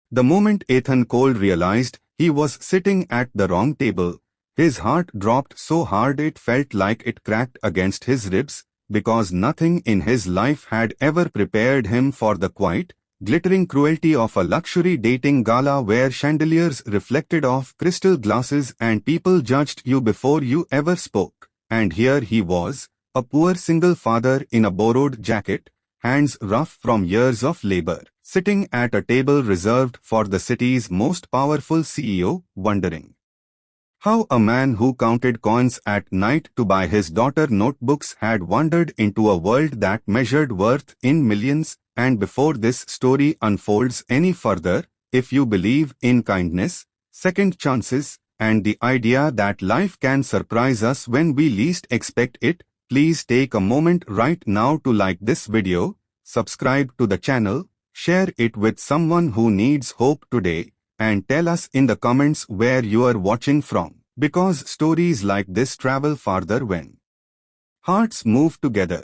The moment Ethan Cole realized he was sitting at the wrong table, his heart dropped so hard it felt like it cracked against his ribs, because nothing in his life had ever prepared him for the quiet, glittering cruelty of a luxury dating gala where chandeliers reflected off crystal glasses and people judged you before you ever spoke. And here he was, a poor single father in a borrowed jacket, hands rough from years of labor, sitting at a table reserved for the city's most powerful CEO, wondering how a man who counted coins at night to buy his daughter notebooks had wandered into a world that measured worth in millions. And before this story unfolds any further, if you believe in kindness, second chances, and the idea that life can surprise us when we least expect it, please take a moment right now to like this video, subscribe to the channel, share it with someone who needs hope today, and tell us in the comments where you are watching from, because stories like this travel farther when hearts move together.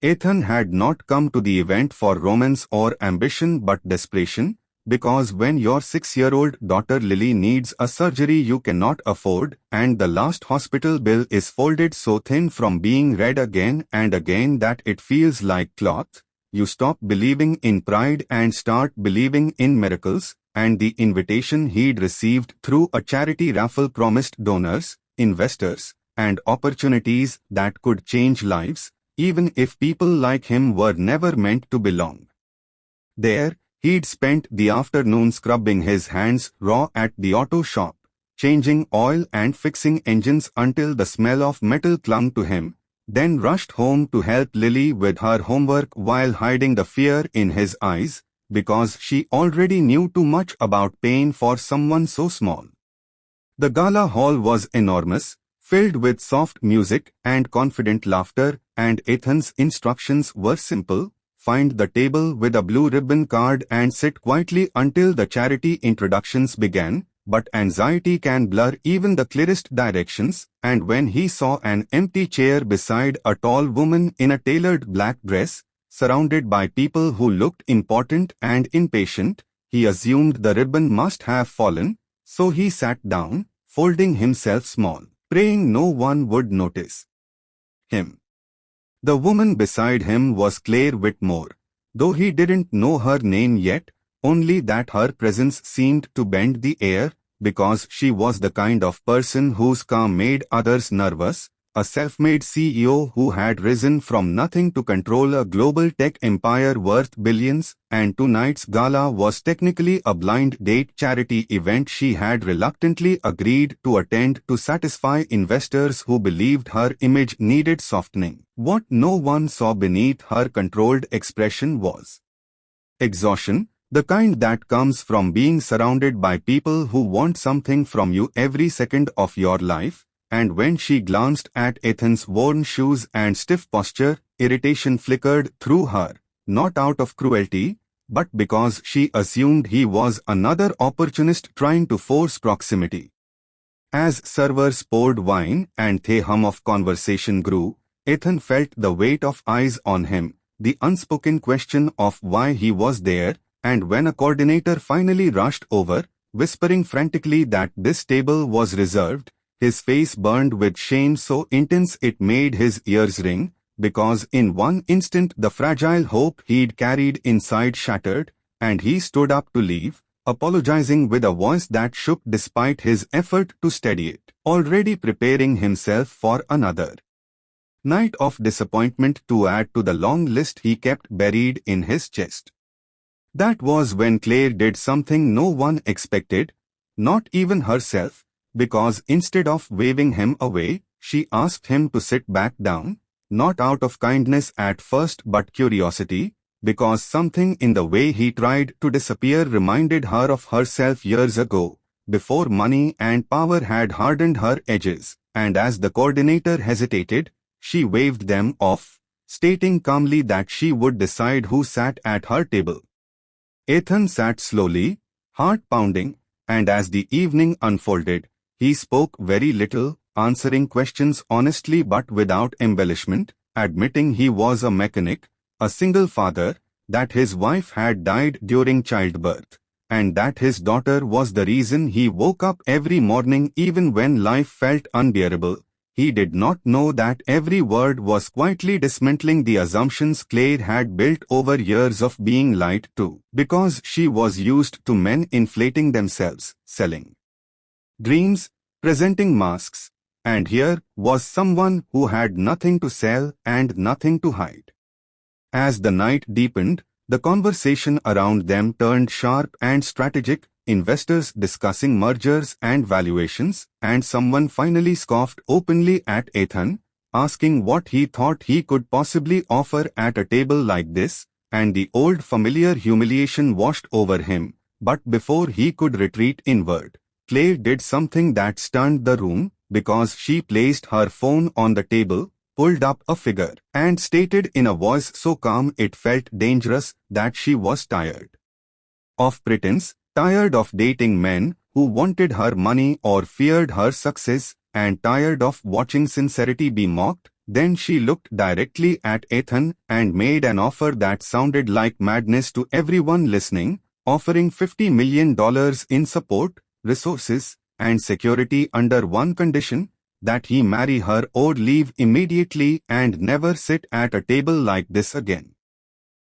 Ethan had not come to the event for romance or ambition but desperation, because when your 6-year-old daughter Lily needs a surgery you cannot afford and the last hospital bill is folded so thin from being read again and again that it feels like cloth, you stop believing in pride and start believing in miracles, and the invitation he'd received through a charity raffle promised donors, investors, and opportunities that could change lives, even if people like him were never meant to belong there. He'd spent the afternoon scrubbing his hands raw at the auto shop, changing oil and fixing engines until the smell of metal clung to him, then rushed home to help Lily with her homework while hiding the fear in his eyes, because she already knew too much about pain for someone so small. The gala hall was enormous, filled with soft music and confident laughter, and Ethan's instructions were simple: find the table with a blue ribbon card and sit quietly until the charity introductions began. But anxiety can blur even the clearest directions, and when he saw an empty chair beside a tall woman in a tailored black dress, surrounded by people who looked important and impatient, he assumed the ribbon must have fallen, so he sat down, folding himself small, praying no one would notice him. The woman beside him was Claire Whitmore, though he didn't know her name yet, only that her presence seemed to bend the air, because she was the kind of person whose calm made others nervous, a self-made CEO who had risen from nothing to control a global tech empire worth billions, and tonight's gala was technically a blind date charity event she had reluctantly agreed to attend to satisfy investors who believed her image needed softening. What no one saw beneath her controlled expression was exhaustion, the kind that comes from being surrounded by people who want something from you every second of your life. And when she glanced at Ethan's worn shoes and stiff posture, irritation flickered through her, not out of cruelty, but because she assumed he was another opportunist trying to force proximity. As servers poured wine and the hum of conversation grew, Ethan felt the weight of eyes on him, the unspoken question of why he was there, and when a coordinator finally rushed over, whispering frantically that this table was reserved, his face burned with shame so intense it made his ears ring, because in one instant the fragile hope he'd carried inside shattered, and he stood up to leave, apologizing with a voice that shook despite his effort to steady it, already preparing himself for another night of disappointment to add to the long list he kept buried in his chest. That was when Claire did something no one expected, not even herself, because instead of waving him away, she asked him to sit back down, not out of kindness at first but curiosity, because something in the way he tried to disappear reminded her of herself years ago, before money and power had hardened her edges, and as the coordinator hesitated, she waved them off, stating calmly that she would decide who sat at her table. Ethan sat slowly, heart pounding, and as the evening unfolded, he spoke very little, answering questions honestly but without embellishment, admitting he was a mechanic, a single father, that his wife had died during childbirth, and that his daughter was the reason he woke up every morning even when life felt unbearable. He did not know that every word was quietly dismantling the assumptions Claire had built over years of being lied to, because she was used to men inflating themselves, selling dreams, presenting masks, and here was someone who had nothing to sell and nothing to hide. As the night deepened, the conversation around them turned sharp and strategic, investors discussing mergers and valuations, and someone finally scoffed openly at Ethan, asking what he thought he could possibly offer at a table like this, and the old familiar humiliation washed over him. But before he could retreat inward, Claire did something that stunned the room, because she placed her phone on the table, pulled up a figure, and stated in a voice so calm it felt dangerous that she was tired of pretense, tired of dating men who wanted her money or feared her success, and tired of watching sincerity be mocked. Then she looked directly at Ethan and made an offer that sounded like madness to everyone listening, offering $50 million in support, resources, and security under one condition: that he marry her or leave immediately and never sit at a table like this again.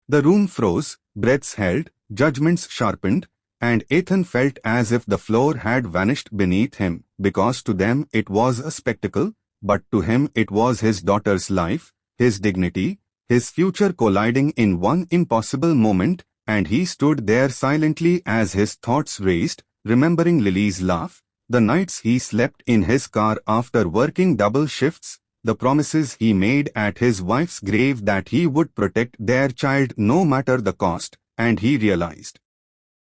The room froze, breaths held, judgments sharpened, and Ethan felt as if the floor had vanished beneath him, because to them it was a spectacle, but to him it was his daughter's life, his dignity, his future colliding in one impossible moment, and he stood there silently as his thoughts raced, remembering Lily's laugh, the nights he slept in his car after working double shifts, the promises he made at his wife's grave that he would protect their child no matter the cost, and he realized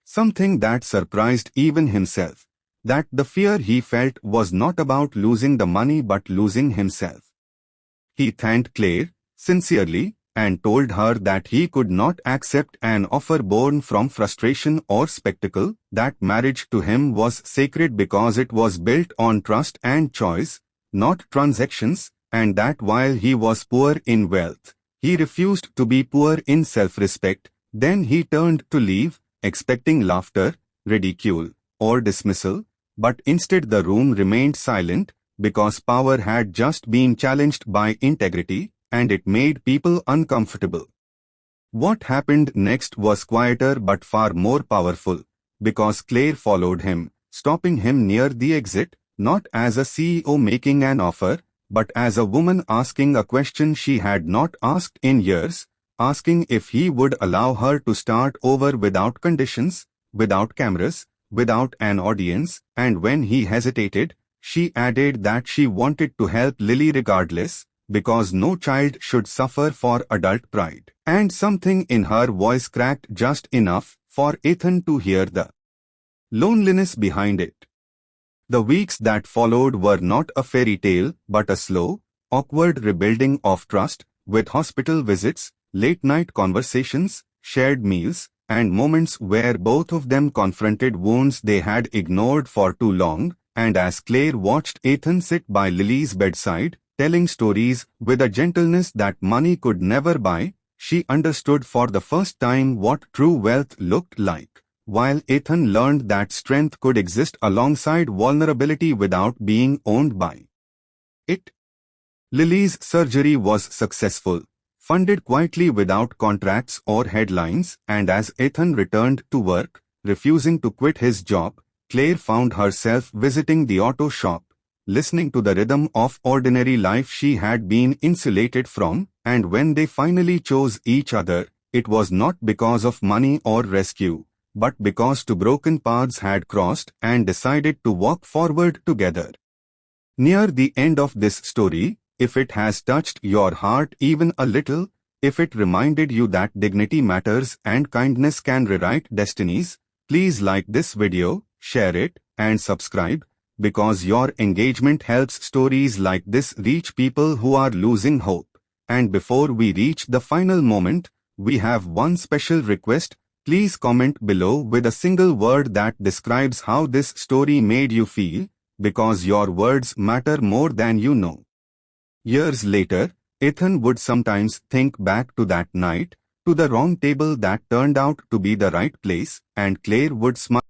something that surprised even himself, that the fear he felt was not about losing the money but losing himself. He thanked Claire, sincerely, and told her that he could not accept an offer born from frustration or spectacle, that marriage to him was sacred because it was built on trust and choice, not transactions, and that while he was poor in wealth, he refused to be poor in self-respect. Then he turned to leave, expecting laughter, ridicule, or dismissal, but instead the room remained silent, because power had just been challenged by integrity, and it made people uncomfortable. What happened next was quieter but far more powerful, because Claire followed him, stopping him near the exit, not as a CEO making an offer, but as a woman asking a question she had not asked in years, asking if he would allow her to start over without conditions, without cameras, without an audience, and when he hesitated, she added that she wanted to help Lily regardless, because no child should suffer for adult pride. And something in her voice cracked just enough for Ethan to hear the loneliness behind it. The weeks that followed were not a fairy tale, but a slow, awkward rebuilding of trust, with hospital visits, late-night conversations, shared meals, and moments where both of them confronted wounds they had ignored for too long. And as Claire watched Ethan sit by Lily's bedside, telling stories with a gentleness that money could never buy, she understood for the first time what true wealth looked like, while Ethan learned that strength could exist alongside vulnerability without being owned by it. Lily's surgery was successful, funded quietly without contracts or headlines, and as Ethan returned to work, refusing to quit his job, Claire found herself visiting the auto shop, listening to the rhythm of ordinary life she had been insulated from, and when they finally chose each other, it was not because of money or rescue, but because two broken paths had crossed and decided to walk forward together. Near the end of this story, if it has touched your heart even a little, if it reminded you that dignity matters and kindness can rewrite destinies, please like this video, share it, and subscribe, because your engagement helps stories like this reach people who are losing hope. And before we reach the final moment, we have one special request. Please comment below with a single word that describes how this story made you feel, because your words matter more than you know. Years later, Ethan would sometimes think back to that night, to the wrong table that turned out to be the right place, and Claire would smile.